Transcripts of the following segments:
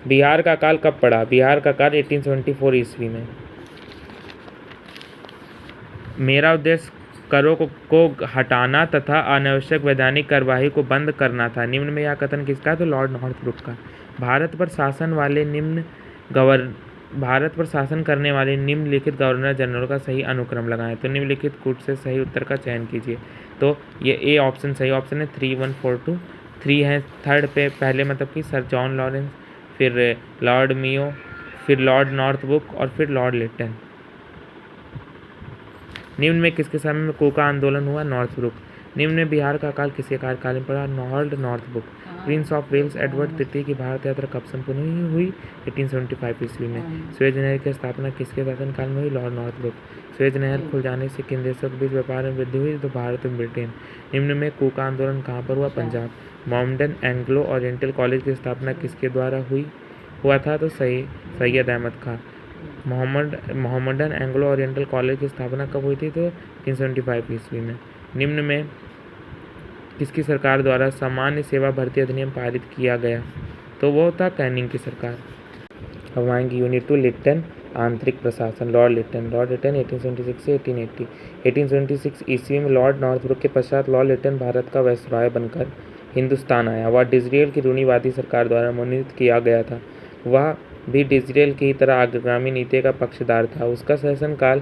बिहार का अकाल कब पड़ा? बिहार का अकाल 1874 ईस्वी में। मेरा उद्देश्य करों को हटाना तथा अनावश्यक वैधानिक कार्यवाही को बंद करना था। निम्न में यह कथन किसका है? तो लॉर्ड नॉर्थब्रुक का। भारत पर शासन करने वाले निम्नलिखित गवर्नर जनरल का सही अनुक्रम लगाएं। तो निम्नलिखित कूट से सही उत्तर का चयन कीजिए। तो ये ए ऑप्शन सही ऑप्शन है। 3142 3 है थर्ड पे पहले, मतलब कि सर जॉन लॉरेंस, फिर लॉर्ड मियो, फिर लॉर्ड नॉर्थब्रुक और फिर लॉर्ड लिटन। निम्न में किसके समय में कोका आंदोलन हुआ? नॉर्थब्रुक। निम्न में बिहार का अकाल किसके कार्यकाल में पड़ा? Lord Northbrook. Prince of Wales Edward तृतीय की भारत यात्रा कब संपन्न हुई? 1875 ईस्वी में। सुएज नहर की स्थापना किसके शासनकाल में हुई? Lord Northbrook. सुएज नहर खुल जाने से किन देशों के बीच व्यापार में वृद्धि हुई? तो भारत और ब्रिटेन। निम्न में कोका आंदोलन कहाँ पर हुआ? Punjab. Mohammedan Anglo oriental college की स्थापना किसके द्वारा हुआ था? तो सैयद अहमद खां। मोहम्मदन एंग्लो ओरिएंटल कॉलेज की स्थापना कब हुई थी? तो 1875 ईस्वी में। निम्न में किसकी सरकार द्वारा सामान्य सेवा भर्ती अधिनियम पारित किया गया? तो वो था कैनिंग की सरकार। अब आएंगे यूनिट 2 लिटन आंतरिक प्रशासन। लॉर्ड लिटन 1876 से 1880। 1876 ईस्वी में लॉर्ड नॉर्थब्रुक के पश्चात लॉर्ड लिटन भारत का वायसराय बनकर हिंदुस्तान आया। वह डिजरेल की रूढ़िवादी सरकार द्वारा मनोनीत किया गया था। वह भी डिजरेल की तरह अग्रगामी नीति का पक्षधर था। उसका शासनकाल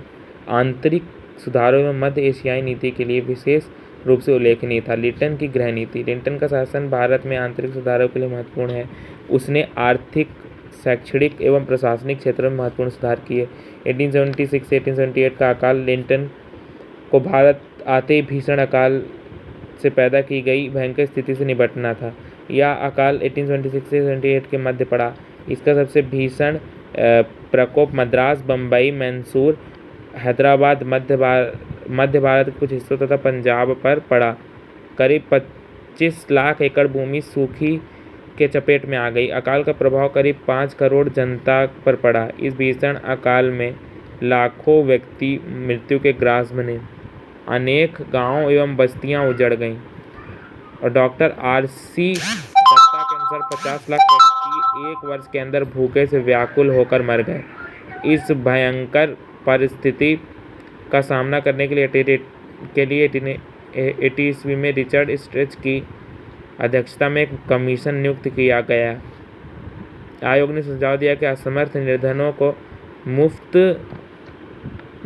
आंतरिक सुधारों एवं मध्य एशियाई नीति के लिए विशेष रूप से उल्लेखनीय था। लिटन की गृह नीति। लिटन का शासन भारत में आंतरिक सुधारों के लिए महत्वपूर्ण है। उसने आर्थिक, शैक्षणिक एवं प्रशासनिक क्षेत्रों में महत्वपूर्ण सुधार किए। 1876 से 1878 का अकाल लिटन को भारत आते ही भीषण अकाल से पैदा की गई भयंकर स्थिति से निपटना था। यह अकाल 1876 से 1878 के मध्य पड़ा। इसका सबसे भीषण प्रकोप मद्रास, बम्बई, मैसूर, हैदराबाद, मध्य भारत के कुछ हिस्सों तथा पंजाब पर पड़ा। करीब 25 लाख एकड़ भूमि सूखी के चपेट में आ गई। अकाल का प्रभाव करीब 5 करोड़ जनता पर पड़ा। इस भीषण अकाल में लाखों व्यक्ति मृत्यु के ग्रास बने। अनेक गांव एवं बस्तियां उजड़ गईं। और डॉक्टर R.C. दत्ता के अनुसार 50 लाख व्यक्ति 1 वर्ष के अंदर भूखे से व्याकुल होकर मर गए। इस भयंकर परिस्थिति का सामना करने के लिए 1880 ईस्वी में रिचर्ड स्ट्रेच की अध्यक्षता में एक कमीशन नियुक्त किया गया। आयोग ने सुझाव दिया कि असमर्थ निर्धनों को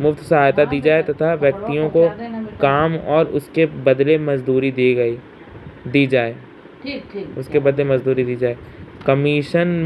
मुफ्त सहायता दी जाए तथा व्यक्तियों को काम और उसके बदले मजदूरी दी जाए। कमीशन में